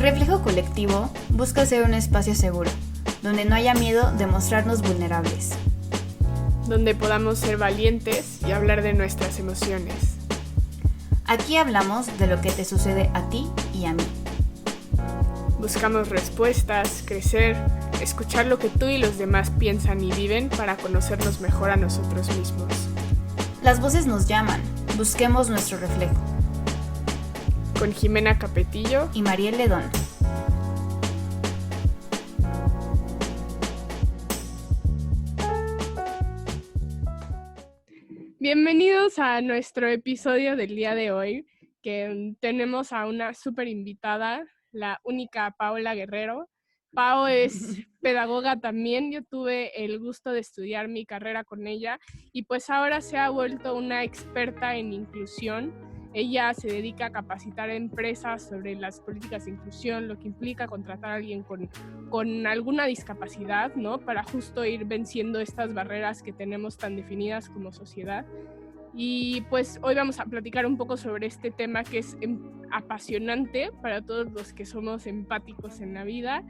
Reflejo Colectivo busca ser un espacio seguro, donde no haya miedo de mostrarnos vulnerables. Donde podamos ser valientes y hablar de nuestras emociones. Aquí hablamos de lo que te sucede a ti y a mí. Buscamos respuestas, crecer, escuchar lo que tú y los demás piensan y viven para conocernos mejor a nosotros mismos. Las voces nos llaman, busquemos nuestro reflejo. Con Jimena Capetillo y Mariel Ledón. Bienvenidos a nuestro episodio del día de hoy, que tenemos a una súper invitada, la única Paola Guerrero. Pao es pedagoga también, yo tuve el gusto de estudiar mi carrera con ella y pues ahora se ha vuelto una experta en inclusión. Ella se dedica a capacitar a empresas sobre las políticas de inclusión, lo que implica contratar a alguien con alguna discapacidad, ¿no? Para justo ir venciendo estas barreras que tenemos tan definidas como sociedad. Y pues hoy vamos a platicar un poco sobre este tema que es apasionante para todos los que somos empáticos en la vida.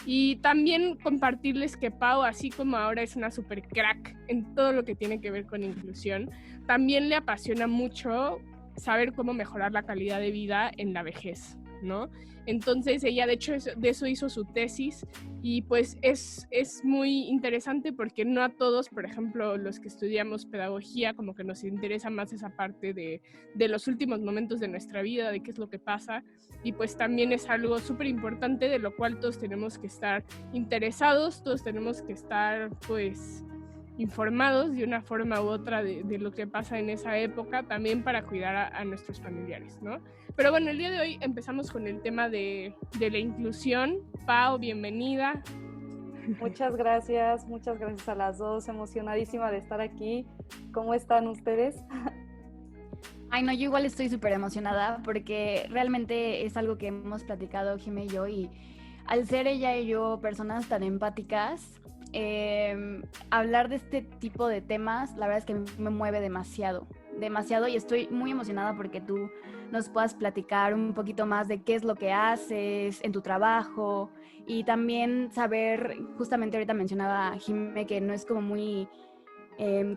Y también compartirles que Pau, así como ahora es una super crack en todo lo que tiene que ver con inclusión, también le apasiona mucho saber cómo mejorar la calidad de vida en la vejez, ¿no? Entonces ella de hecho de eso hizo su tesis y pues es muy interesante porque no a todos, por ejemplo, los que estudiamos pedagogía, como que nos interesa más esa parte de los últimos momentos de nuestra vida, de qué es lo que pasa, y pues también es algo súper importante de lo cual todos tenemos que estar interesados, todos tenemos que estar pues informados de una forma u otra de lo que pasa en esa época, también para cuidar a nuestros familiares, ¿no? Pero bueno, el día de hoy empezamos con el tema de la inclusión. Pau, bienvenida. Muchas gracias a las dos, emocionadísima de estar aquí. ¿Cómo están ustedes? Ay, no, yo igual estoy súper emocionada porque realmente es algo que hemos platicado Jimé y yo, y al ser ella y yo personas tan empáticas, hablar de este tipo de temas, la verdad es que me mueve demasiado, y estoy muy emocionada porque tú nos puedas platicar un poquito más de qué es lo que haces en tu trabajo y también saber, justamente ahorita mencionaba Jimé que no es como muy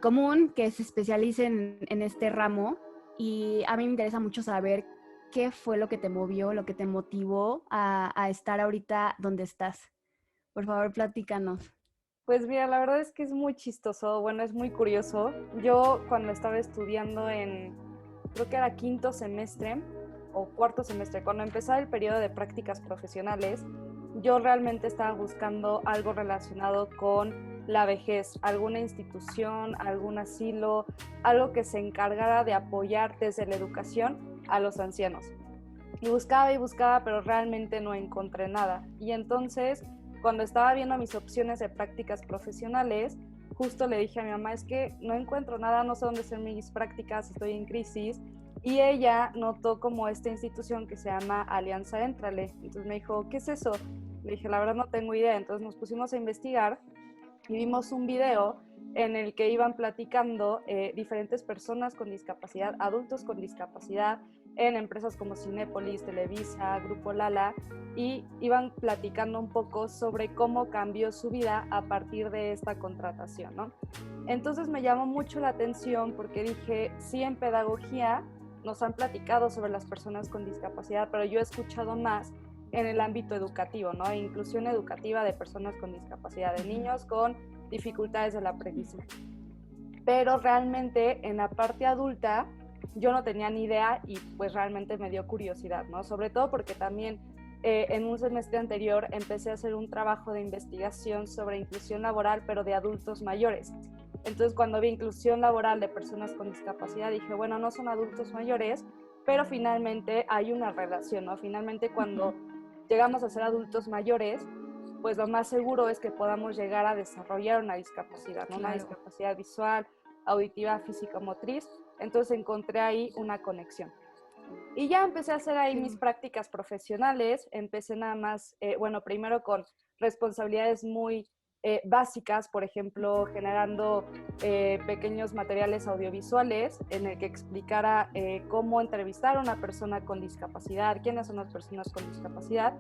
común que se especialicen en este ramo, y a mí me interesa mucho saber qué fue lo que te movió, lo que te motivó a estar ahorita donde estás. Por favor, platícanos. Pues mira, la verdad es que es muy chistoso, bueno, es muy curioso. Yo cuando estaba estudiando creo que era quinto semestre o cuarto semestre, cuando empezaba el periodo de prácticas profesionales, yo realmente estaba buscando algo relacionado con la vejez, alguna institución, algún asilo, algo que se encargara de apoyar desde la educación a los ancianos. Y buscaba, pero realmente no encontré nada. Y entonces, cuando estaba viendo mis opciones de prácticas profesionales, justo le dije a mi mamá, es que no encuentro nada, no sé dónde hacer mis prácticas, estoy en crisis. Y ella notó como esta institución que se llama Alianza Éntrale. Entonces me dijo, ¿qué es eso? Le dije, la verdad no tengo idea. Entonces nos pusimos a investigar y vimos un video en el que iban platicando diferentes personas con discapacidad, adultos con discapacidad, en empresas como Cinépolis, Televisa, Grupo Lala, y iban platicando un poco sobre cómo cambió su vida a partir de esta contratación, ¿no? Entonces me llamó mucho la atención porque dije, sí, en pedagogía nos han platicado sobre las personas con discapacidad, pero yo he escuchado más en el ámbito educativo, ¿no? Inclusión educativa de personas con discapacidad, de niños con dificultades del aprendizaje. Pero realmente en la parte adulta yo no tenía ni idea y pues realmente me dio curiosidad, ¿no? Sobre todo porque también en un semestre anterior empecé a hacer un trabajo de investigación sobre inclusión laboral, pero de adultos mayores. Entonces cuando vi inclusión laboral de personas con discapacidad dije, bueno, no son adultos mayores, pero finalmente hay una relación, ¿no? Finalmente cuando llegamos a ser adultos mayores, pues lo más seguro es que podamos llegar a desarrollar una discapacidad, ¿no? Claro. Una discapacidad visual, auditiva, física, motriz. Entonces encontré ahí una conexión. Y ya empecé a hacer ahí mis prácticas profesionales, empecé nada más, bueno, primero con responsabilidades muy básicas, por ejemplo, generando pequeños materiales audiovisuales en el que explicara cómo entrevistar a una persona con discapacidad, quiénes son las personas con discapacidad,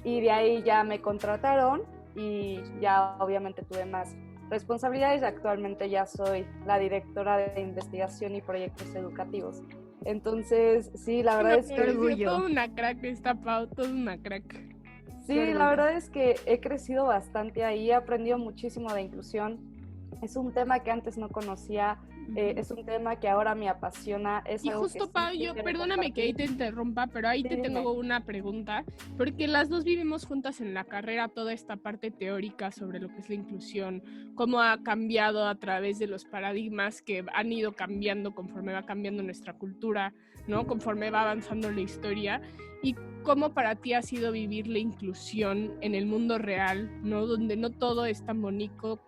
y de ahí ya me contrataron y ya obviamente tuve más responsabilidades. Actualmente ya soy la directora de investigación y proyectos educativos. Entonces, sí, la verdad es que... orgullo. Toda una crack esta Pau, toda una crack. Sí, la verdad es que he crecido bastante ahí, he aprendido muchísimo de inclusión. Es un tema que antes no conocía, es un tema que ahora me apasiona. Es Y algo justo, que sí Pau, yo, quisiera perdóname que ahí te compartir. interrumpa, pero ahí Sí, te dime. tengo una pregunta, porque las dos vivimos juntas en la carrera toda esta parte teórica sobre lo que es la inclusión, cómo ha cambiado a través de los paradigmas que han ido cambiando conforme va cambiando nuestra cultura, ¿no? Conforme va avanzando la historia, y cómo para ti ha sido vivir la inclusión en el mundo real, ¿no? Donde no todo es tan bonito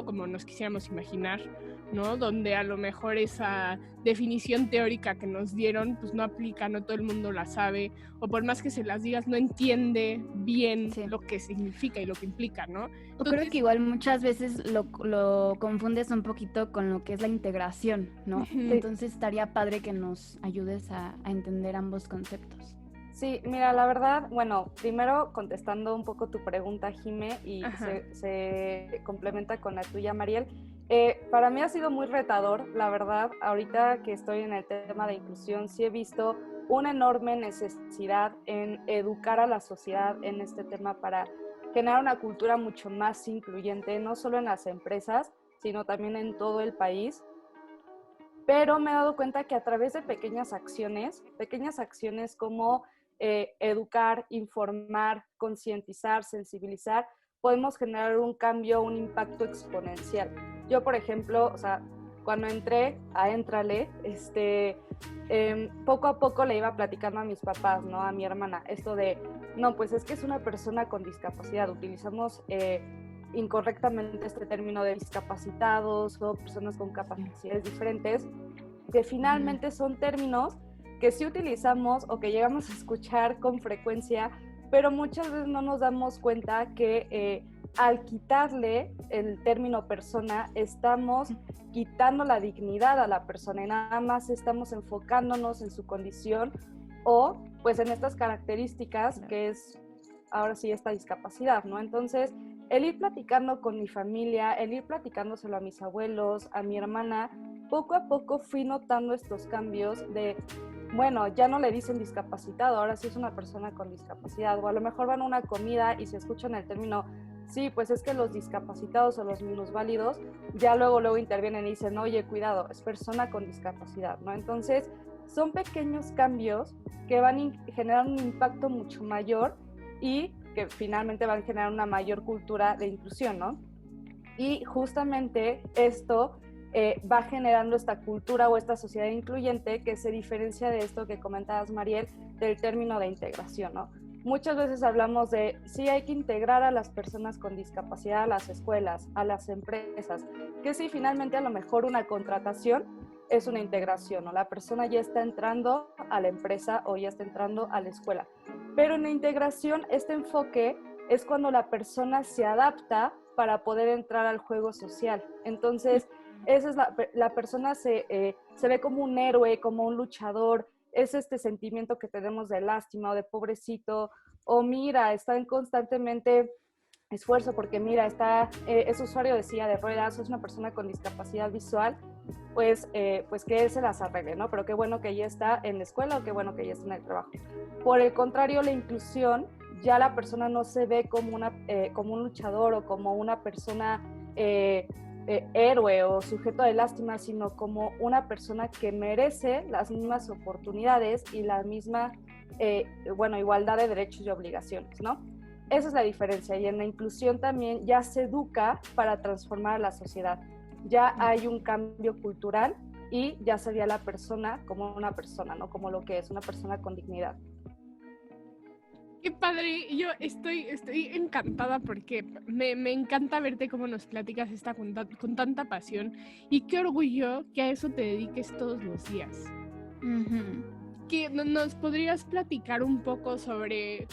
como nos quisiéramos imaginar, ¿no? Donde a lo mejor esa definición teórica que nos dieron pues no aplica, no todo el mundo la sabe, o por más que se las digas no entiende bien lo que significa y lo que implica, ¿no? Yo creo que igual muchas veces lo confundes un poquito con lo que es la integración, ¿no? Entonces estaría padre que nos ayudes a entender ambos conceptos. Sí, mira, la verdad, bueno, primero contestando un poco tu pregunta, Jime, y se complementa con la tuya, Mariel. Para mí ha sido muy retador, la verdad. Ahorita que estoy en el tema de inclusión, sí he visto una enorme necesidad en educar a la sociedad en este tema para generar una cultura mucho más incluyente, no solo en las empresas, sino también en todo el país. Pero me he dado cuenta que a través de pequeñas acciones como educar, informar, concientizar, sensibilizar, podemos generar un cambio, un impacto exponencial. Yo, por ejemplo, o sea, cuando entré a Éntrale, poco a poco le iba platicando a mis papás, ¿no? A mi hermana, esto de, no, pues es que es una persona con discapacidad, utilizamos incorrectamente este término de discapacitados o personas con capacidades diferentes, que finalmente son términos que sí utilizamos o que llegamos a escuchar con frecuencia, pero muchas veces no nos damos cuenta que al quitarle el término persona, estamos quitando la dignidad a la persona y nada más estamos enfocándonos en su condición o pues en estas características que es ahora sí esta discapacidad, ¿no? Entonces, el ir platicando con mi familia, el ir platicándoselo a mis abuelos, a mi hermana, poco a poco fui notando estos cambios de, bueno, ya no le dicen discapacitado, ahora sí es una persona con discapacidad, o a lo mejor van a una comida y se escuchan el término, sí, pues es que los discapacitados o los minusválidos ya luego intervienen y dicen, oye, cuidado, es persona con discapacidad, ¿no? Entonces, son pequeños cambios que van a generar un impacto mucho mayor y que finalmente van a generar una mayor cultura de inclusión, ¿no? Y justamente esto va generando esta cultura o esta sociedad incluyente que se diferencia de esto que comentabas, Mariel, del término de integración, ¿no? Muchas veces hablamos de, sí, hay que integrar a las personas con discapacidad a las escuelas, a las empresas, que sí, finalmente a lo mejor una contratación es una integración, ¿no? La persona ya está entrando a la empresa o ya está entrando a la escuela. Pero en la integración, este enfoque es cuando la persona se adapta para poder entrar al juego social. Entonces, esa es la persona se ve como un héroe, como un luchador, es este sentimiento que tenemos de lástima o de pobrecito, o mira, está en constantemente esfuerzo porque mira, es usuario de silla de ruedas, es una persona con discapacidad visual, pues que él se las arregle, ¿no? Pero qué bueno que ella está en la escuela o qué bueno que ella está en el trabajo. Por el contrario, la inclusión, ya la persona no se ve como un luchador o como una persona héroe o sujeto de lástima, sino como una persona que merece las mismas oportunidades y la misma, igualdad de derechos y obligaciones, ¿no? Esa es la diferencia, y en la inclusión también ya se educa para transformar a la sociedad. Ya hay un cambio cultural y ya se ve a la persona como una persona, ¿no? Como lo que es, una persona con dignidad. Qué padre, yo estoy encantada porque me encanta verte cómo nos platicas con tanta pasión, y qué orgullo que a eso te dediques todos los días. ¿Nos podrías platicar un poco sobre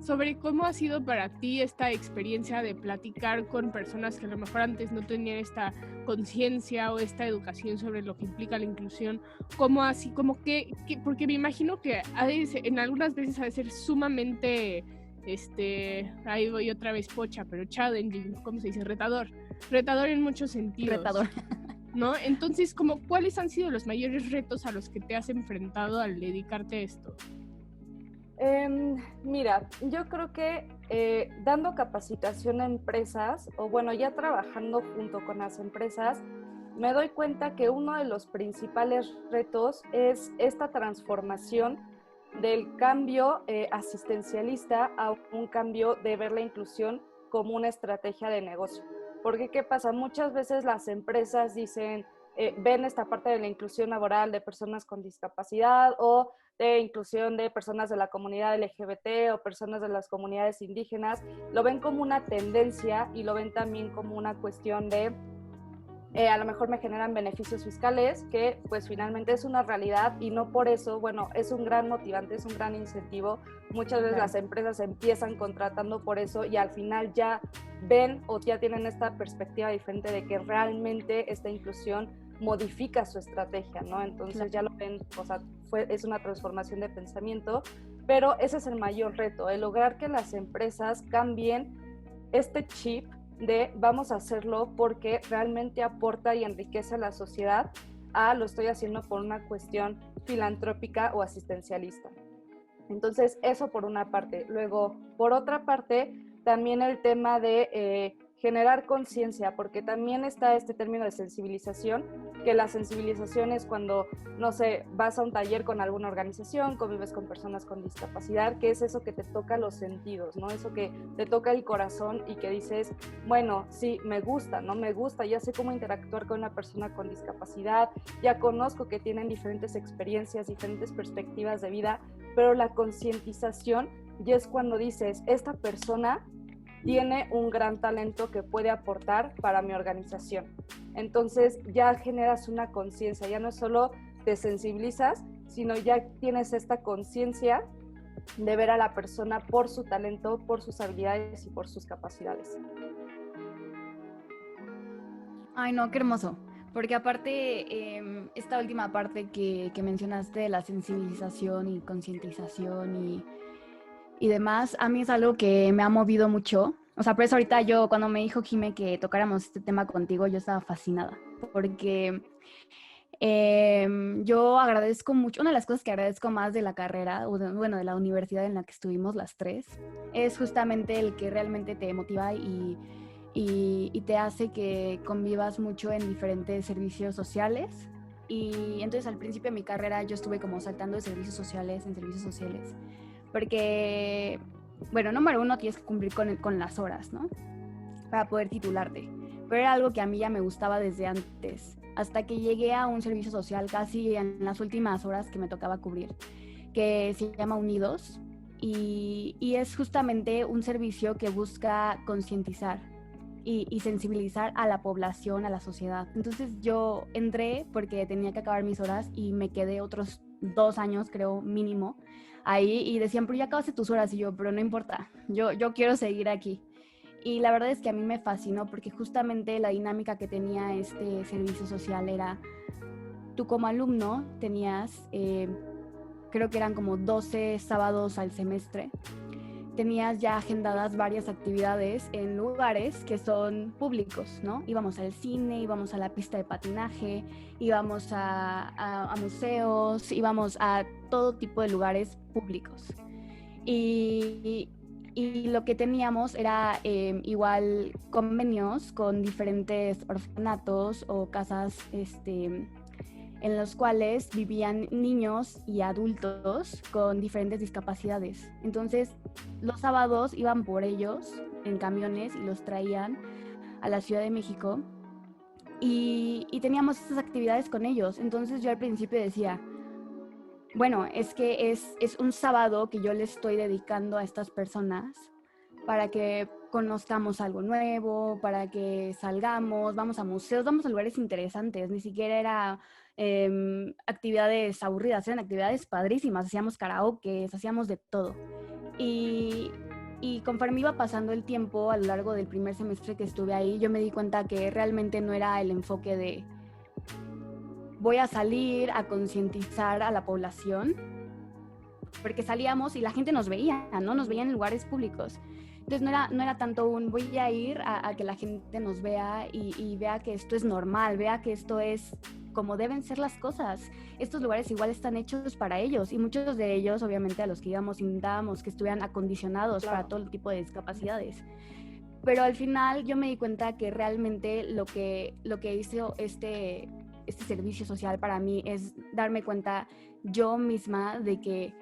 sobre cómo ha sido para ti esta experiencia de platicar con personas que a lo mejor antes no tenían esta conciencia o esta educación sobre lo que implica la inclusión, cómo así, como que porque me imagino que en algunas veces ha de ser sumamente, ahí voy otra vez pocha, pero challenging, ¿cómo se dice? Retador en muchos sentidos. Retador. ¿No? Entonces, ¿cuáles han sido los mayores retos a los que te has enfrentado al dedicarte a esto? Mira, yo creo que dando capacitación a empresas, o bueno, ya trabajando junto con las empresas, me doy cuenta que uno de los principales retos es esta transformación del cambio asistencialista a un cambio de ver la inclusión como una estrategia de negocio. Porque, ¿qué pasa? Muchas veces las empresas dicen, ven esta parte de la inclusión laboral de personas con discapacidad o de inclusión de personas de la comunidad LGBT o personas de las comunidades indígenas, lo ven como una tendencia y lo ven también como una cuestión de a lo mejor me generan beneficios fiscales, que pues finalmente es una realidad y no por eso, bueno, es un gran motivante, es un gran incentivo. Muchas veces las empresas empiezan contratando por eso y al final ya ven o ya tienen esta perspectiva diferente de que realmente esta inclusión modifica su estrategia, ¿no? Entonces ya lo ven, o sea, es una transformación de pensamiento, pero ese es el mayor reto, el lograr que las empresas cambien este chip de vamos a hacerlo porque realmente aporta y enriquece a la sociedad, lo estoy haciendo por una cuestión filantrópica o asistencialista. Entonces, eso por una parte. Luego, por otra parte, también el tema de generar conciencia, porque también está este término de sensibilización, que la sensibilización es cuando, no sé, vas a un taller con alguna organización, convives con personas con discapacidad, que es eso que te toca los sentidos, ¿no? Eso que te toca el corazón y que dices, bueno, sí, me gusta, ¿no? Me gusta, ya sé cómo interactuar con una persona con discapacidad, ya conozco que tienen diferentes experiencias, diferentes perspectivas de vida, pero la concientización ya es cuando dices, esta persona tiene un gran talento que puede aportar para mi organización. Entonces ya generas una conciencia, ya no solo te sensibilizas, sino ya tienes esta conciencia de ver a la persona por su talento, por sus habilidades y por sus capacidades. Ay, no, qué hermoso. Porque aparte, esta última parte que mencionaste de la sensibilización y concientización y demás, a mí es algo que me ha movido mucho. O sea, por eso ahorita yo, cuando me dijo Jime que tocáramos este tema contigo, yo estaba fascinada. Porque yo agradezco mucho, una de las cosas que agradezco más de la carrera, bueno, de la universidad en la que estuvimos las tres, es justamente el que realmente te motiva y te hace que convivas mucho en diferentes servicios sociales. Y entonces al principio de mi carrera yo estuve como saltando de servicios sociales en servicios sociales. Porque, bueno, número uno, tienes que cumplir con las horas, ¿no? Para poder titularte. Pero era algo que a mí ya me gustaba desde antes. Hasta que llegué a un servicio social casi en las últimas horas que me tocaba cubrir, que se llama Unidos. Y es justamente un servicio que busca concientizar y sensibilizar a la población, a la sociedad. Entonces yo entré porque tenía que acabar mis horas y me quedé otros 2 años, creo, mínimo, ahí, y decían, pero ya acabaste tus horas, y yo, pero no importa, yo quiero seguir aquí. Y la verdad es que a mí me fascinó porque justamente la dinámica que tenía este servicio social era, tú como alumno tenías, creo que eran como 12 sábados al semestre, tenías ya agendadas varias actividades en lugares que son públicos, ¿no? Íbamos al cine, íbamos a la pista de patinaje, íbamos a museos, íbamos a todo tipo de lugares públicos. Y lo que teníamos era igual convenios con diferentes orfanatos o casas en los cuales vivían niños y adultos con diferentes discapacidades. Entonces, los sábados iban por ellos en camiones y los traían a la Ciudad de México y teníamos estas actividades con ellos. Entonces, yo al principio decía, bueno, es que es un sábado que yo le estoy dedicando a estas personas para que conozcamos algo nuevo, para que salgamos, vamos a museos, vamos a lugares interesantes. Ni siquiera era actividades aburridas, eran actividades padrísimas, hacíamos karaoke, hacíamos de todo. Y Y conforme iba pasando el tiempo a lo largo del primer semestre que estuve ahí, yo me di cuenta que realmente no era el enfoque de voy a salir a concientizar a la población, porque salíamos y la gente nos veía, ¿no? Nos veía en lugares públicos. Entonces no era tanto un voy a ir a que la gente nos vea y vea que esto es normal, vea que esto es como deben ser las cosas. Estos lugares igual están hechos para ellos y muchos de ellos, obviamente, a los que íbamos, intentábamos que estuvieran acondicionados para todo tipo de discapacidades. Pero al final yo me di cuenta que realmente lo que hizo este servicio social para mí es darme cuenta yo misma de que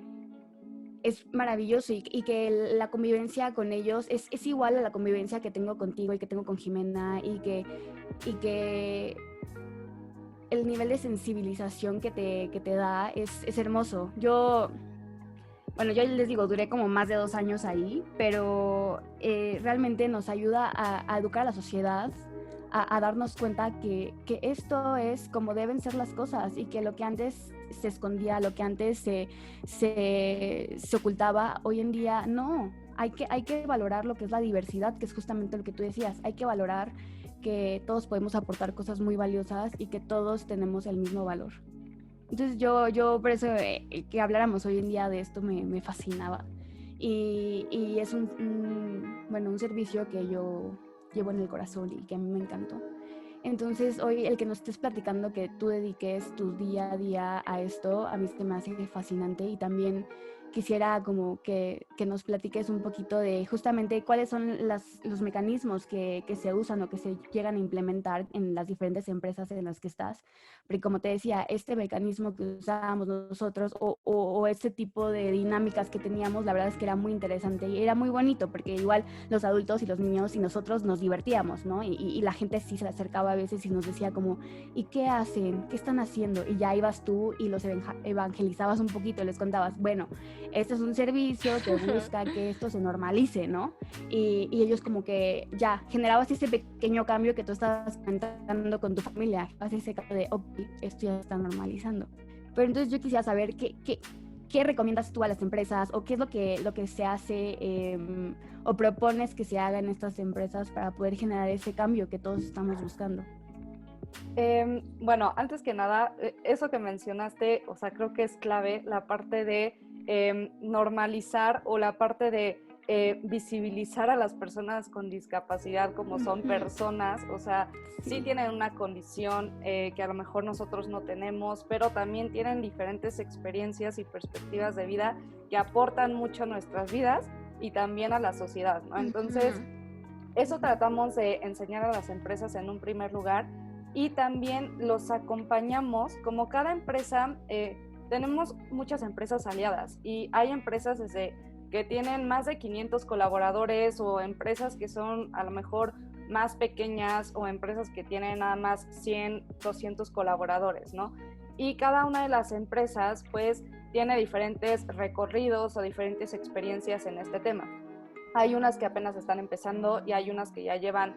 es maravilloso y que la convivencia con ellos es igual a la convivencia que tengo contigo y que tengo con Jimena y que el nivel de sensibilización que te da es hermoso. Yo les digo, duré como más de 2 años ahí, pero realmente nos ayuda a educar a la sociedad, a darnos cuenta que esto es como deben ser las cosas y que lo que antes se escondía, lo que antes se ocultaba, hoy en día no. Hay que valorar lo que es la diversidad, que es justamente lo que tú decías. Hay que valorar que todos podemos aportar cosas muy valiosas y que todos tenemos el mismo valor. Entonces yo por eso que habláramos hoy en día de esto me fascinaba. Y es un servicio que yo llevo en el corazón y que a mí me encantó. Entonces hoy el que nos estés platicando que tú dediques tu día a día a esto, a mí se me hace fascinante y también quisiera como que nos platiques un poquito de justamente cuáles son los mecanismos que se usan o que se llegan a implementar en las diferentes empresas en las que estás. Porque como te decía, este mecanismo que usábamos nosotros o este tipo de dinámicas que teníamos, la verdad es que era muy interesante y era muy bonito porque igual los adultos y los niños y nosotros nos divertíamos, ¿no? Y la gente sí se acercaba a veces y nos decía como, ¿y qué hacen? ¿Qué están haciendo? Y ya ibas tú y los evangelizabas un poquito, les contabas, bueno, este es un servicio que busca que esto se normalice, ¿no? Y ellos como que ya generabas ese pequeño cambio que tú estabas comentando con tu familia, haces ese cambio de, ok, esto ya se está normalizando. Pero entonces yo quisiera saber qué recomiendas tú a las empresas o qué es lo que se hace o propones que se haga en estas empresas para poder generar ese cambio que todos estamos buscando. Bueno, antes que nada, eso que mencionaste, o sea, creo que es clave la parte de normalizar o la parte de visibilizar a las personas con discapacidad como son personas, o sea, sí tienen una condición que a lo mejor nosotros no tenemos, pero también tienen diferentes experiencias y perspectivas de vida que aportan mucho a nuestras vidas y también a la sociedad, ¿no? Entonces, eso tratamos de enseñar a las empresas en un primer lugar y también los acompañamos, como cada empresa, tenemos muchas empresas aliadas y hay empresas desde que tienen más de 500 colaboradores o empresas que son a lo mejor más pequeñas o empresas que tienen nada más 100, 200 colaboradores, ¿no? Y cada una de las empresas pues tiene diferentes recorridos o diferentes experiencias en este tema. Hay unas que apenas están empezando y hay unas que ya llevan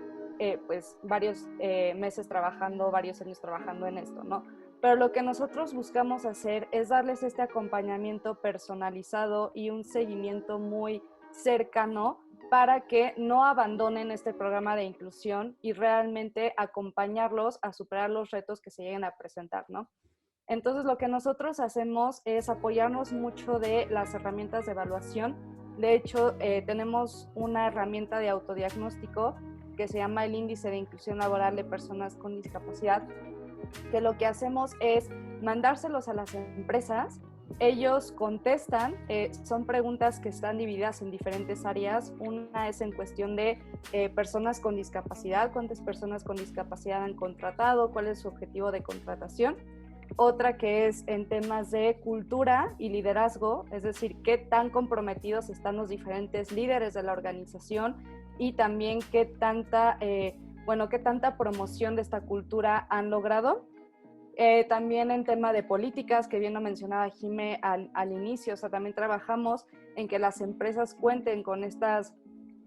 pues varios meses trabajando, varios años trabajando en esto, ¿no? Pero lo que nosotros buscamos hacer es darles este acompañamiento personalizado y un seguimiento muy cercano para que no abandonen este programa de inclusión y realmente acompañarlos a superar los retos que se lleguen a presentar, ¿no? Entonces, lo que nosotros hacemos es apoyarnos mucho de las herramientas de evaluación. De hecho, tenemos una herramienta de autodiagnóstico que se llama el Índice de Inclusión Laboral de Personas con Discapacidad, que lo que hacemos es mandárselos a las empresas, ellos contestan, son preguntas que están divididas en diferentes áreas. Una es en cuestión de personas con discapacidad, cuántas personas con discapacidad han contratado, cuál es su objetivo de contratación. Otra que es en temas de cultura y liderazgo, es decir, qué tan comprometidos están los diferentes líderes de la organización y también qué tanta promoción de esta cultura han logrado. También en tema de políticas, que bien lo mencionaba Jimé al inicio, o sea, también trabajamos en que las empresas cuenten con estas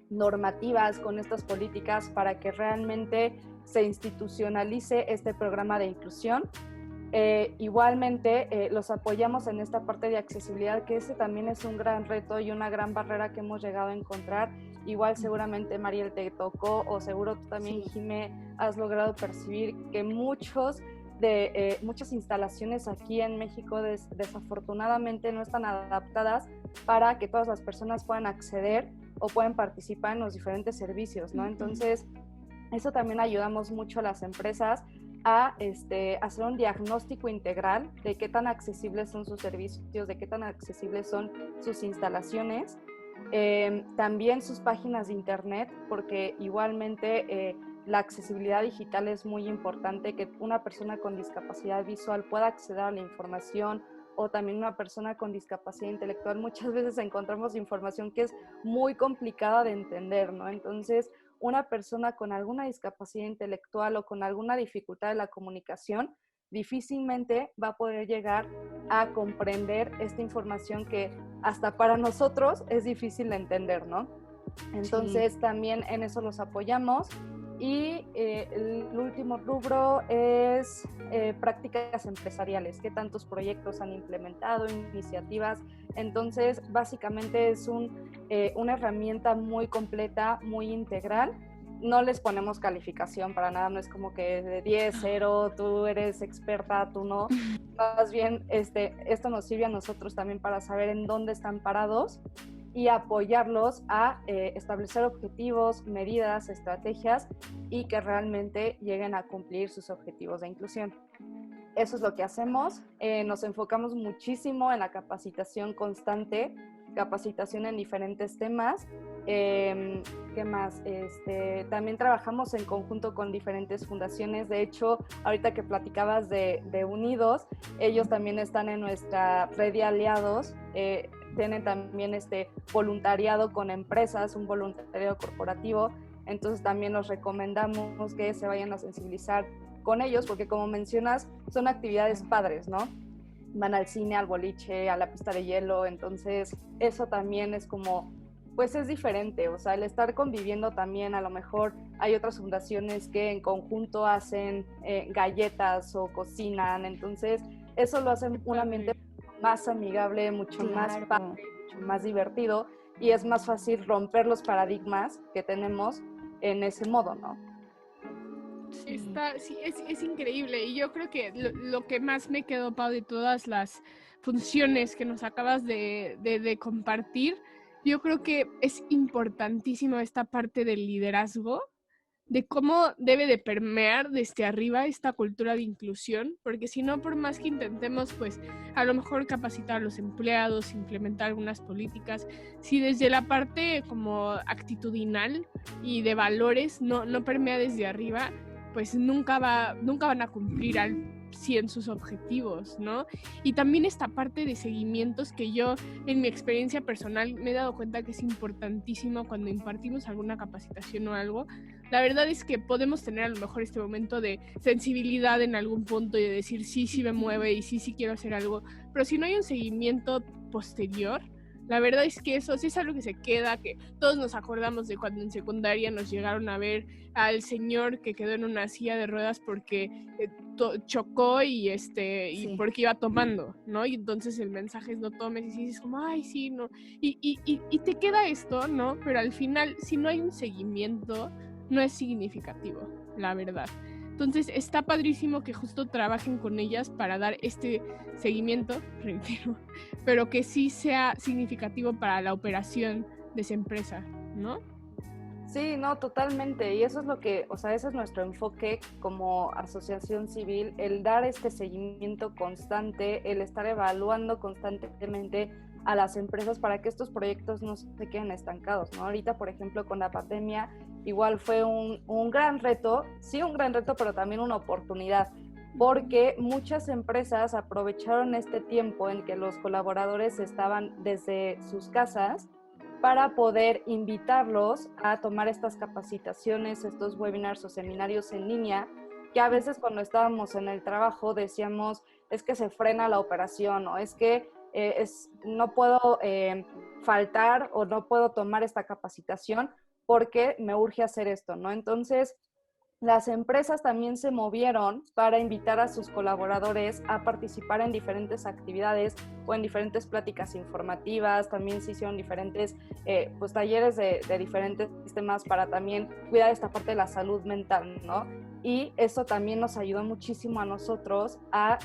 normativas, con estas políticas para que realmente se institucionalice este programa de inclusión. Igualmente, los apoyamos en esta parte de accesibilidad, que ese también es un gran reto y una gran barrera que hemos llegado a encontrar. Igual seguramente Mariel te tocó, o seguro tú también, Sí. Jimé, has logrado percibir que muchas instalaciones aquí en México desafortunadamente no están adaptadas para que todas las personas puedan acceder o puedan participar en los diferentes servicios, ¿no? Entonces, eso también ayudamos mucho a las empresas a hacer un diagnóstico integral de qué tan accesibles son sus servicios, de qué tan accesibles son sus instalaciones, también sus páginas de internet, porque igualmente la accesibilidad digital es muy importante, que una persona con discapacidad visual pueda acceder a la información, o también una persona con discapacidad intelectual. Muchas veces encontramos información que es muy complicada de entender, ¿no? Entonces, una persona con alguna discapacidad intelectual o con alguna dificultad de la comunicación difícilmente va a poder llegar a comprender esta información que hasta para nosotros es difícil de entender, ¿no? Entonces, sí, también en eso los apoyamos. Y el último rubro es prácticas empresariales, qué tantos proyectos han implementado, iniciativas. Entonces, básicamente es una herramienta muy completa, muy integral. No les ponemos calificación para nada, no es como que de 10, 0, tú eres experta, tú no. Más bien, esto nos sirve a nosotros también para saber en dónde están parados y apoyarlos a establecer objetivos, medidas, estrategias y que realmente lleguen a cumplir sus objetivos de inclusión. Eso es lo que hacemos. Nos enfocamos muchísimo en la capacitación constante, capacitación en diferentes temas. ¿Qué más? También trabajamos en conjunto con diferentes fundaciones. De hecho, ahorita que platicabas de Unidos, ellos también están en nuestra red de aliados. Tienen también voluntariado con empresas, un voluntariado corporativo. Entonces también los recomendamos que se vayan a sensibilizar con ellos, porque como mencionas, son actividades padres, ¿no? Van al cine, al boliche, a la pista de hielo, entonces eso también es como, pues es diferente, o sea, el estar conviviendo también, a lo mejor hay otras fundaciones que en conjunto hacen galletas o cocinan, entonces eso lo hace un ambiente más amigable, mucho más padre, mucho más divertido, y es más fácil romper los paradigmas que tenemos en ese modo, ¿no? Sí, es increíble, y yo creo que lo que más me quedó, Pau, de todas las funciones que nos acabas de compartir, yo creo que es importantísimo esta parte del liderazgo, de cómo debe de permear desde arriba esta cultura de inclusión, porque si no, por más que intentemos, pues a lo mejor capacitar a los empleados, implementar algunas políticas, si desde la parte como actitudinal y de valores no permea desde arriba, pues nunca van a cumplir al 100 sus objetivos, ¿no? Y también esta parte de seguimientos que yo, en mi experiencia personal, me he dado cuenta que es importantísimo cuando impartimos alguna capacitación o algo. La verdad es que podemos tener a lo mejor este momento de sensibilidad en algún punto y de decir sí me mueve y sí quiero hacer algo, pero si no hay un seguimiento posterior, la verdad es que eso sí es algo que se queda, que todos nos acordamos de cuando en secundaria nos llegaron a ver al señor que quedó en una silla de ruedas porque chocó y porque iba tomando, ¿no? Y entonces el mensaje es no tomes, y dices como, ay, sí, no. Y te queda esto, ¿no? Pero al final, si no hay un seguimiento, no es significativo, la verdad. Entonces está padrísimo que justo trabajen con ellas para dar este seguimiento, reitero, pero que sí sea significativo para la operación de esa empresa, ¿no? Sí, no, totalmente. Y eso es lo que, o sea, ese es nuestro enfoque como asociación civil, el dar este seguimiento constante, el estar evaluando constantemente a las empresas para que estos proyectos no se queden estancados, ¿no? Ahorita, por ejemplo, con la pandemia, igual fue un gran reto, sí, un gran reto, pero también una oportunidad, porque muchas empresas aprovecharon este tiempo en que los colaboradores estaban desde sus casas para poder invitarlos a tomar estas capacitaciones, estos webinars o seminarios en línea, que a veces cuando estábamos en el trabajo decíamos, es que se frena la operación, o es que no puedo faltar o no puedo tomar esta capacitación porque me urge hacer esto, ¿no? Entonces, las empresas también se movieron para invitar a sus colaboradores a participar en diferentes actividades o en diferentes pláticas informativas. También se hicieron diferentes pues, talleres de diferentes temas para también cuidar esta parte de la salud mental, ¿no? Y eso también nos ayudó muchísimo a nosotros a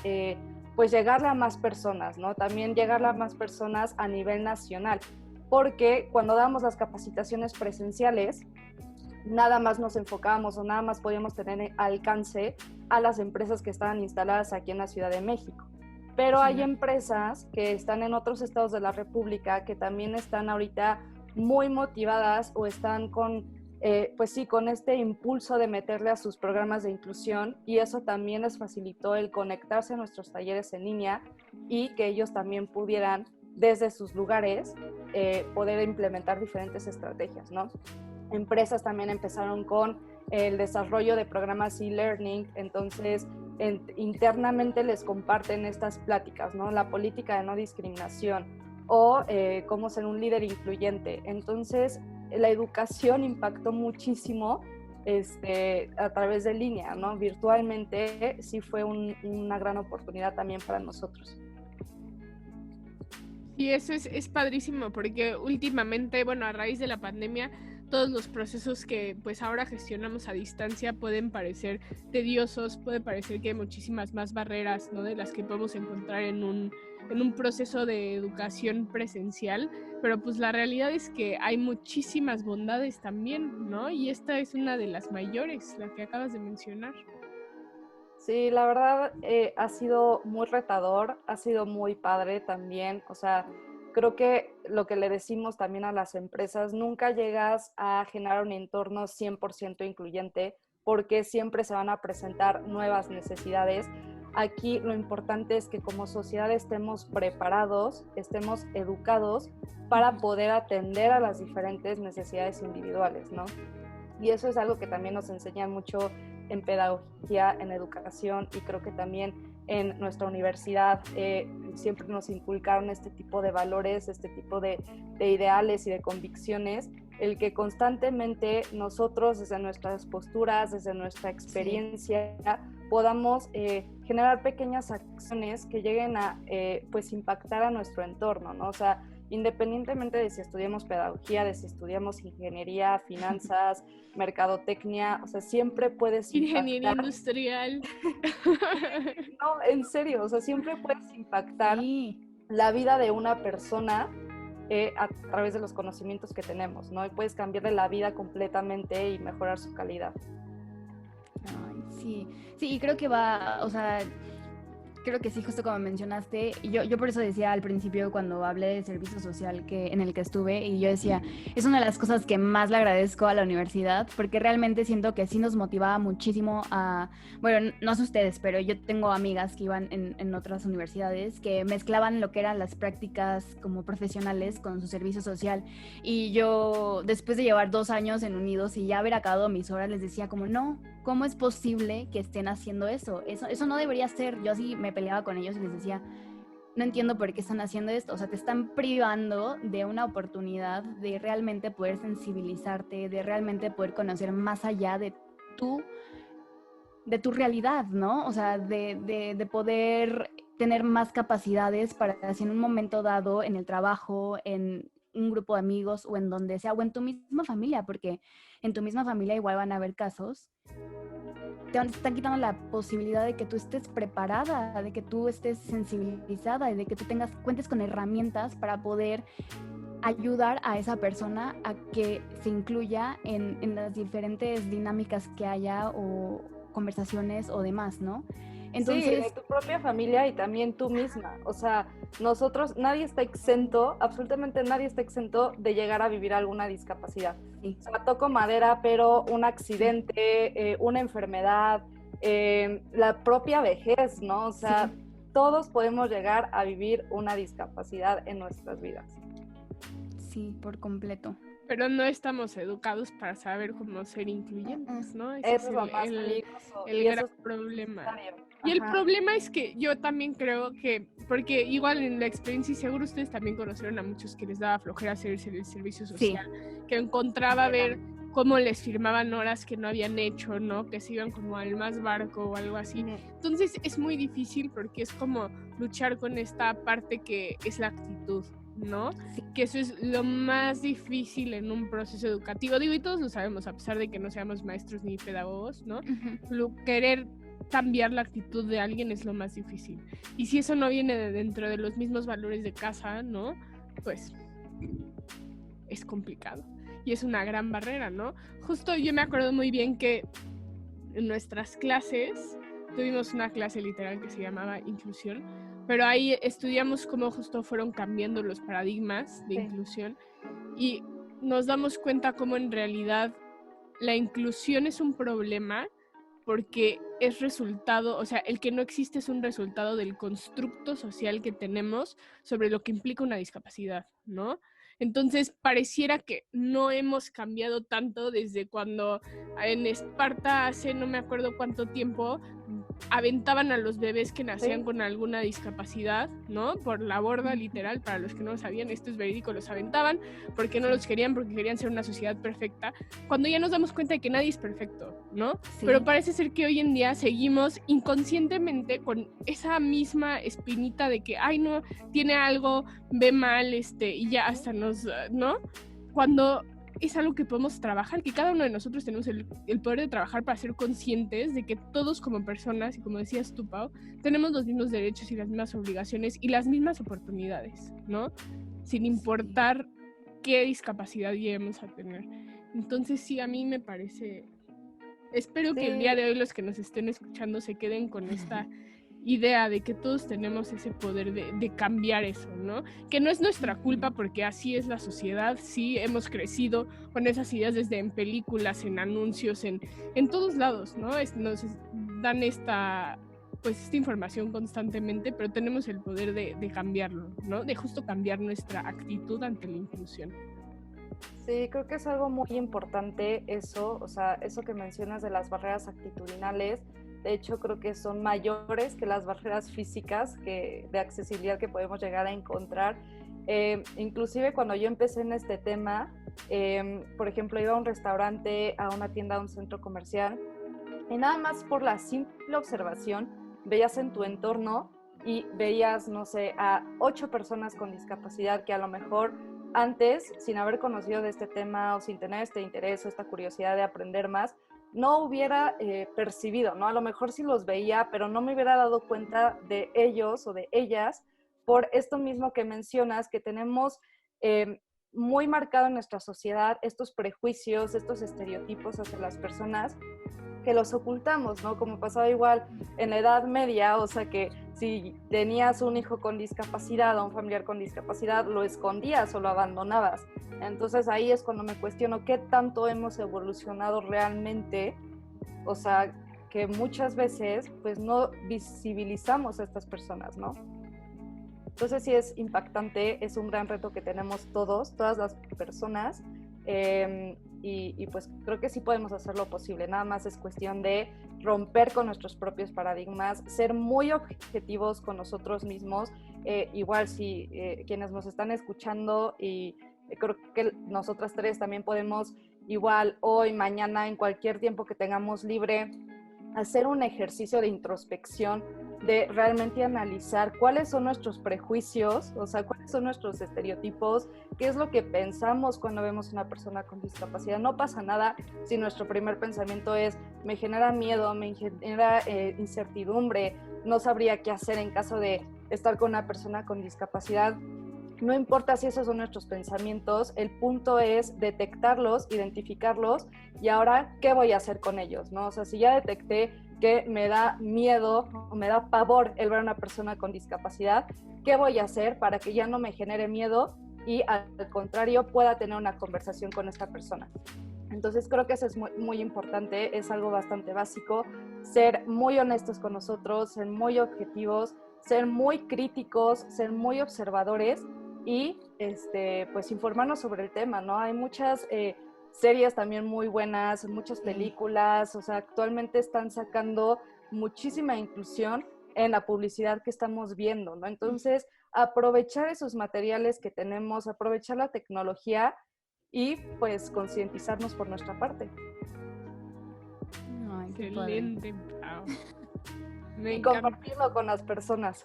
pues llegarle a más personas, ¿no? También llegarle a más personas a nivel nacional, porque cuando damos las capacitaciones presenciales, nada más nos enfocábamos o nada más podíamos tener alcance a las empresas que estaban instaladas aquí en la Ciudad de México. Pero hay empresas que están en otros estados de la República que también están ahorita muy motivadas o están con, pues sí, con este impulso de meterle a sus programas de inclusión, y eso también les facilitó el conectarse a nuestros talleres en línea y que ellos también pudieran desde sus lugares poder implementar diferentes estrategias, ¿no? Empresas también empezaron con el desarrollo de programas e-learning, entonces internamente les comparten estas pláticas, ¿no? La política de no discriminación o cómo ser un líder incluyente. Entonces, la educación impactó muchísimo a través de línea, ¿no? Virtualmente sí fue una gran oportunidad también para nosotros. Y eso es padrísimo, porque últimamente, bueno, a raíz de la pandemia, todos los procesos que pues ahora gestionamos a distancia pueden parecer tediosos, puede parecer que hay muchísimas más barreras, ¿no?, de las que podemos encontrar en un proceso de educación presencial, pero pues la realidad es que hay muchísimas bondades también, ¿no? Y esta es una de las mayores, la que acabas de mencionar. Sí, la verdad ha sido muy retador, ha sido muy padre también, o sea, creo que lo que le decimos también a las empresas, nunca llegas a generar un entorno 100% incluyente porque siempre se van a presentar nuevas necesidades. Aquí lo importante es que como sociedad estemos preparados, estemos educados para poder atender a las diferentes necesidades individuales, ¿no? Y eso es algo que también nos enseñan mucho en pedagogía, en educación, y creo que también en nuestra universidad siempre nos inculcaron este tipo de valores, este tipo de ideales y de convicciones, el que constantemente nosotros desde nuestras posturas, desde nuestra experiencia, podamos generar pequeñas acciones que lleguen a pues impactar a nuestro entorno, ¿no? O sea, independientemente de si estudiamos pedagogía, de si estudiamos ingeniería, finanzas, mercadotecnia, o sea, siempre puedes Ingeniería impactar. industrial. No, en serio, o sea, siempre puedes impactar la vida de una persona a través de los conocimientos que tenemos, ¿no? Y puedes cambiarle la vida completamente y mejorar su calidad. Ay, sí, y creo que va, o sea, creo que sí, justo como mencionaste, yo por eso decía al principio cuando hablé del servicio social en el que estuve, y yo decía, es una de las cosas que más le agradezco a la universidad, porque realmente siento que sí nos motivaba muchísimo a, bueno, no sé ustedes, pero yo tengo amigas que iban en otras universidades que mezclaban lo que eran las prácticas como profesionales con su servicio social, y yo después de llevar 2 años en Unidos y ya haber acabado mis horas, les decía como, no, ¿cómo es posible que estén haciendo eso? Eso no debería ser. Yo así me peleaba con ellos y les decía, no entiendo por qué están haciendo esto. O sea, te están privando de una oportunidad de realmente poder sensibilizarte, de realmente poder conocer más allá de tu realidad, ¿no? O sea, de poder tener más capacidades para si en un momento dado en el trabajo, en un grupo de amigos o en donde sea, o en tu misma familia, porque en tu misma familia igual van a haber casos, te están quitando la posibilidad de que tú estés preparada, de que tú estés sensibilizada y de que tú cuentes con herramientas para poder ayudar a esa persona a que se incluya en las diferentes dinámicas que haya o conversaciones o demás, ¿no? Entonces, sí, de tu propia familia y también tú misma. O sea, nosotros, nadie está exento, absolutamente nadie está exento de llegar a vivir alguna discapacidad. Sí. O sea, toco madera, pero un accidente, una enfermedad, la propia vejez, ¿no? O sea, sí, todos podemos llegar a vivir una discapacidad en nuestras vidas. Sí, por completo. Pero no estamos educados para saber cómo ser incluyentes, ¿no? Ese es lo más peligroso. El gran problema. Y el problema es que yo también creo que, porque igual en la experiencia, y seguro ustedes también conocieron a muchos que les daba flojera hacer el servicio social, sí, que encontraba ver cómo les firmaban horas que no habían hecho, ¿no? Que se iban como al más barco o algo así. Entonces es muy difícil porque es como luchar con esta parte que es la actitud, ¿no? Sí. Que eso es lo más difícil en un proceso educativo. Digo, y todos lo sabemos, a pesar de que no seamos maestros ni pedagogos, ¿no? Querer cambiar la actitud de alguien es lo más difícil. Y si eso no viene de dentro de los mismos valores de casa, ¿no? Pues es complicado. Y es una gran barrera, ¿no? Justo yo me acuerdo muy bien que en nuestras clases tuvimos una clase literal que se llamaba inclusión, pero ahí estudiamos cómo justo fueron cambiando los paradigmas de inclusión y nos damos cuenta cómo en realidad la inclusión es un problema porque es resultado, o sea, el que no existe es un resultado del constructo social que tenemos sobre lo que implica una discapacidad, ¿no? Entonces, pareciera que no hemos cambiado tanto desde cuando en Esparta, hace no me acuerdo cuánto tiempo, aventaban a los bebés que nacían con alguna discapacidad, ¿no? Por la borda, literal, para los que no lo sabían, esto es verídico, los aventaban porque no los querían, porque querían ser una sociedad perfecta, cuando ya nos damos cuenta de que nadie es perfecto, ¿no? Sí. Pero parece ser que hoy en día seguimos inconscientemente con esa misma espinita de que, ay, no, tiene algo, ve mal, y ya hasta nos, ¿no? Cuando es algo que podemos trabajar, que cada uno de nosotros tenemos el poder de trabajar para ser conscientes de que todos como personas, y como decías tú, Pau, tenemos los mismos derechos y las mismas obligaciones y las mismas oportunidades, ¿no? Sin importar qué discapacidad lleguemos a tener. Entonces sí, a mí me parece... Espero que el día de hoy los que nos estén escuchando se queden con esta idea de que todos tenemos ese poder de cambiar eso, ¿no? Que no es nuestra culpa porque así es la sociedad, sí hemos crecido con esas ideas desde en películas, en anuncios, en todos lados, ¿no? Nos dan esta información constantemente, pero tenemos el poder de cambiarlo, ¿no? De justo cambiar nuestra actitud ante la inclusión. Sí, creo que es algo muy importante eso, o sea, eso que mencionas de las barreras actitudinales. De hecho, creo que son mayores que las barreras físicas de accesibilidad que podemos llegar a encontrar. Inclusive cuando yo empecé en este tema, por ejemplo, iba a un restaurante, a una tienda, a un centro comercial, y nada más por la simple observación, veías en tu entorno y veías, no sé, a 8 personas con discapacidad que a lo mejor antes, sin haber conocido de este tema o sin tener este interés o esta curiosidad de aprender más, no hubiera percibido, ¿no? A lo mejor sí los veía, pero no me hubiera dado cuenta de ellos o de ellas por esto mismo que mencionas, que tenemos muy marcado en nuestra sociedad estos prejuicios, estos estereotipos hacia las personas que los ocultamos, ¿no? Como pasaba igual en la Edad Media, o sea que si tenías un hijo con discapacidad o un familiar con discapacidad, lo escondías o lo abandonabas. Entonces ahí es cuando me cuestiono qué tanto hemos evolucionado realmente, o sea, que muchas veces pues no visibilizamos a estas personas, ¿no? Entonces sí es impactante, es un gran reto que tenemos todas las personas, y pues creo que sí podemos hacer lo posible, nada más es cuestión de romper con nuestros propios paradigmas, ser muy objetivos con nosotros mismos, igual si quienes nos están escuchando, y creo que nosotras tres también podemos igual hoy, mañana, en cualquier tiempo que tengamos libre, hacer un ejercicio de introspección, de realmente analizar cuáles son nuestros prejuicios, o sea, cuáles son nuestros estereotipos, qué es lo que pensamos cuando vemos a una persona con discapacidad. No pasa nada si nuestro primer pensamiento es, me genera miedo, me genera incertidumbre, no sabría qué hacer en caso de estar con una persona con discapacidad. No importa si esos son nuestros pensamientos, el punto es detectarlos, identificarlos, y ahora, ¿qué voy a hacer con ellos? ¿No? O sea, si ya detecté que me da miedo o me da pavor el ver a una persona con discapacidad, ¿qué voy a hacer para que ya no me genere miedo y al contrario pueda tener una conversación con esta persona? Entonces creo que eso es muy, muy importante, es algo bastante básico, ser muy honestos con nosotros, ser muy objetivos, ser muy críticos, ser muy observadores y pues informarnos sobre el tema, ¿no? Hay muchas series también muy buenas, muchas películas, o sea, actualmente están sacando muchísima inclusión en la publicidad que estamos viendo, ¿no? Entonces, aprovechar esos materiales que tenemos, aprovechar la tecnología y pues concientizarnos por nuestra parte. Ay, qué padre. Excelente, Pau. Me Y encanta. compartirlo con las personas.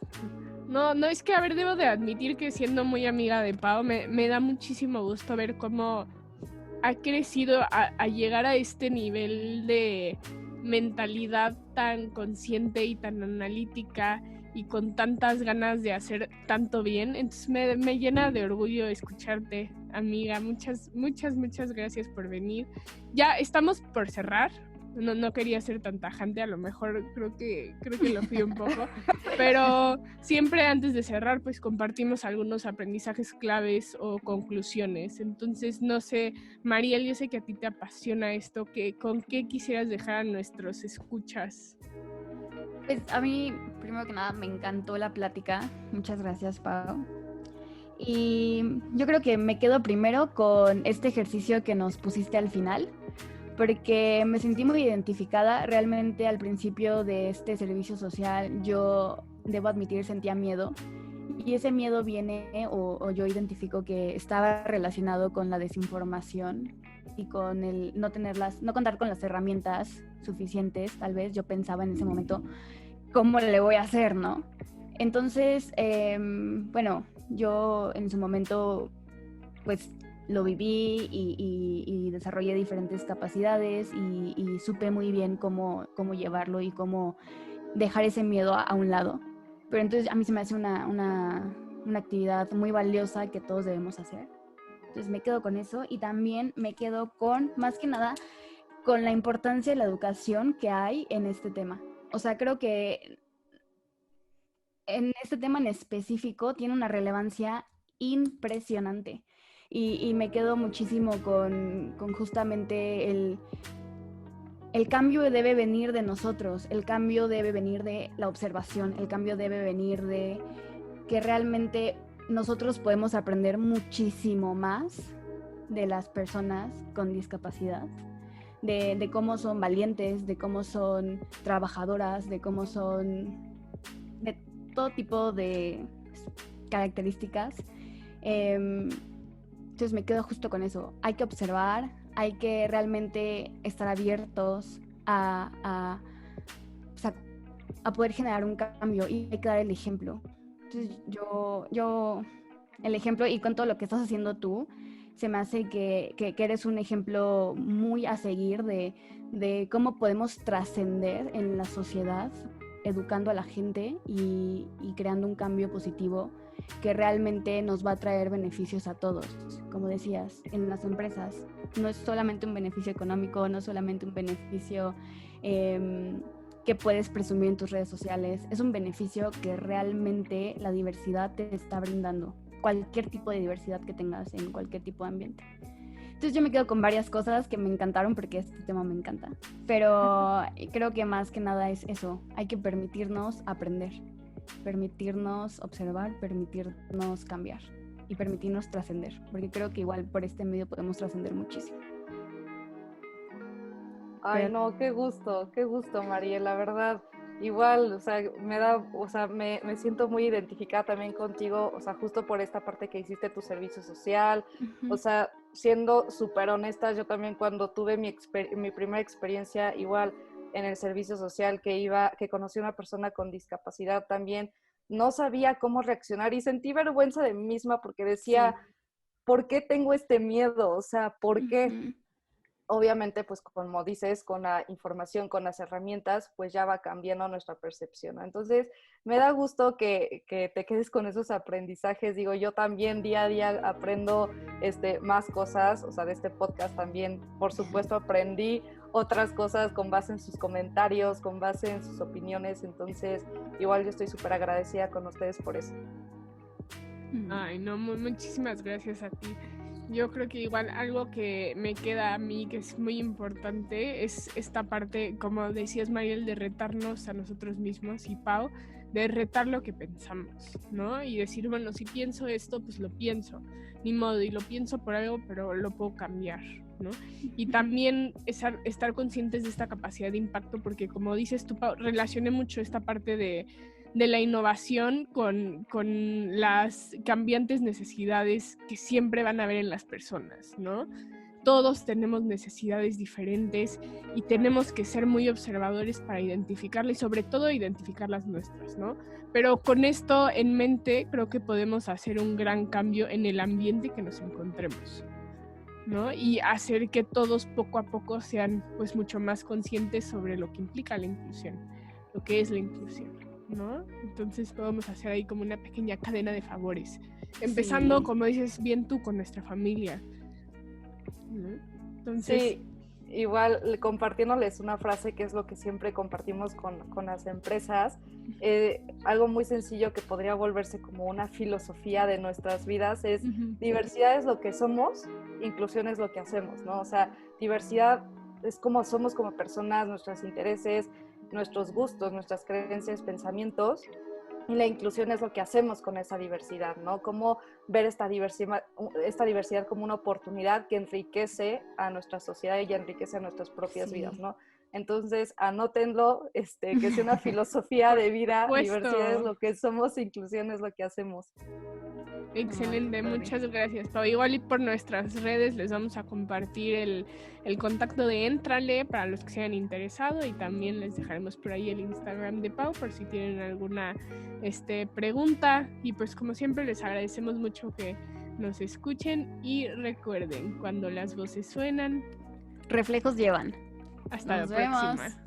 No, es que, a ver, debo de admitir que siendo muy amiga de Pau, me da muchísimo gusto ver cómo ha crecido a llegar a este nivel de mentalidad tan consciente y tan analítica y con tantas ganas de hacer tanto bien. Entonces me llena de orgullo escucharte, amiga. Muchas gracias por venir. Ya estamos por cerrar. No quería ser tan tajante, a lo mejor creo que lo fui un poco, pero siempre antes de cerrar pues compartimos algunos aprendizajes claves o conclusiones. Entonces, no sé, Mariel, yo sé que a ti te apasiona esto, ¿con qué quisieras dejar a nuestros escuchas? Pues a mí, primero que nada, me encantó la plática. Muchas gracias, Pau. Y yo creo que me quedo primero con este ejercicio que nos pusiste al final, porque me sentí muy identificada. Realmente al principio de este servicio social yo, debo admitir, sentía miedo. Y ese miedo viene, o yo identifico que estaba relacionado con la desinformación y con el no contar con las herramientas suficientes. Tal vez yo pensaba en ese momento, ¿cómo le voy a hacer, no? Entonces, bueno, yo en su momento pues lo viví y desarrollé diferentes capacidades y supe muy bien cómo llevarlo y cómo dejar ese miedo a un lado. Pero entonces a mí se me hace una actividad muy valiosa que todos debemos hacer. Entonces me quedo con eso y también me quedo con, más que nada, con la importancia de la educación que hay en este tema. O sea, creo que en este tema en específico tiene una relevancia impresionante. Y me quedo muchísimo con justamente el cambio debe venir de nosotros, el cambio debe venir de la observación, el cambio debe venir de que realmente nosotros podemos aprender muchísimo más de las personas con discapacidad, de cómo son valientes, de cómo son trabajadoras, de cómo son de todo tipo de características. Entonces me quedo justo con eso. Hay que observar, hay que realmente estar abiertos a poder generar un cambio y hay que dar el ejemplo. Entonces yo el ejemplo, y con todo lo que estás haciendo tú, se me hace que eres un ejemplo muy a seguir de cómo podemos trascender en la sociedad, educando a la gente y creando un cambio positivo que realmente nos va a traer beneficios a todos. Como decías, en las empresas no es solamente un beneficio económico, no es solamente un beneficio que puedes presumir en tus redes sociales, es un beneficio que realmente la diversidad te está brindando, cualquier tipo de diversidad que tengas en cualquier tipo de ambiente. Entonces yo me quedo con varias cosas que me encantaron porque este tema me encanta, pero creo que más que nada es eso, hay que permitirnos aprender, permitirnos observar, permitirnos cambiar y permitirnos trascender, porque creo que igual por este medio podemos trascender muchísimo. Ay, no, qué gusto, Mariel, la verdad. Igual, o sea, me siento muy identificada también contigo, o sea, justo por esta parte que hiciste tu servicio social. Uh-huh. O sea, siendo súper honesta, yo también cuando tuve mi primera experiencia igual en el servicio social, que conocí a una persona con discapacidad también, no sabía cómo reaccionar y sentí vergüenza de mí misma porque decía, sí, ¿por qué tengo este miedo? O sea, ¿por qué? Uh-huh. Obviamente, pues como dices, con la información, con las herramientas, pues ya va cambiando nuestra percepción, ¿no? Entonces, me da gusto que te quedes con esos aprendizajes. Digo, yo también día a día aprendo más cosas, o sea, de este podcast también, por supuesto, aprendí otras cosas con base en sus comentarios, con base en sus opiniones. Entonces, igual yo estoy súper agradecida con ustedes por eso. Ay, no, muchísimas gracias a ti. Yo creo que igual algo que me queda a mí que es muy importante es esta parte, como decías, Mariel, de retarnos a nosotros mismos, y Pau, de retar lo que pensamos, ¿no? Y decir, bueno, si pienso esto, pues lo pienso, ni modo, y lo pienso por algo, pero lo puedo cambiar, ¿no? Y también estar conscientes de esta capacidad de impacto, porque como dices tú, Pau, relacioné mucho esta parte de de la innovación con las cambiantes necesidades que siempre van a haber en las personas, ¿no? Todos tenemos necesidades diferentes y tenemos que ser muy observadores para identificarlas y sobre todo identificar las nuestras, ¿no? Pero con esto en mente creo que podemos hacer un gran cambio en el ambiente que nos encontremos, ¿no? Y hacer que todos poco a poco sean pues mucho más conscientes sobre lo que implica la inclusión, lo que es la inclusión, ¿no? Entonces podemos hacer ahí como una pequeña cadena de favores, empezando, como dices bien tú, con nuestra familia, ¿no? Entonces, Sí, igual compartiéndoles una frase que es lo que siempre compartimos con las empresas, algo muy sencillo que podría volverse como una filosofía de nuestras vidas es diversidad es lo que somos, inclusión es lo que hacemos, ¿no? O sea, diversidad es como somos como personas, nuestros intereses, nuestros gustos, nuestras creencias, pensamientos, y la inclusión es lo que hacemos con esa diversidad, ¿no? Cómo ver esta diversidad como una oportunidad que enriquece a nuestra sociedad y enriquece a nuestras propias vidas, ¿no? Entonces, anótenlo, que sea una filosofía de vida, diversidad es lo que somos, inclusión es lo que hacemos. Excelente, muchas gracias, Pau. Igual y por nuestras redes les vamos a compartir el contacto de Éntrale para los que se hayan interesado y también les dejaremos por ahí el Instagram de Pau por si tienen alguna pregunta. Y pues como siempre les agradecemos mucho que nos escuchen y recuerden, cuando las voces suenan, reflejos llevan. hasta Nos la vemos. próxima.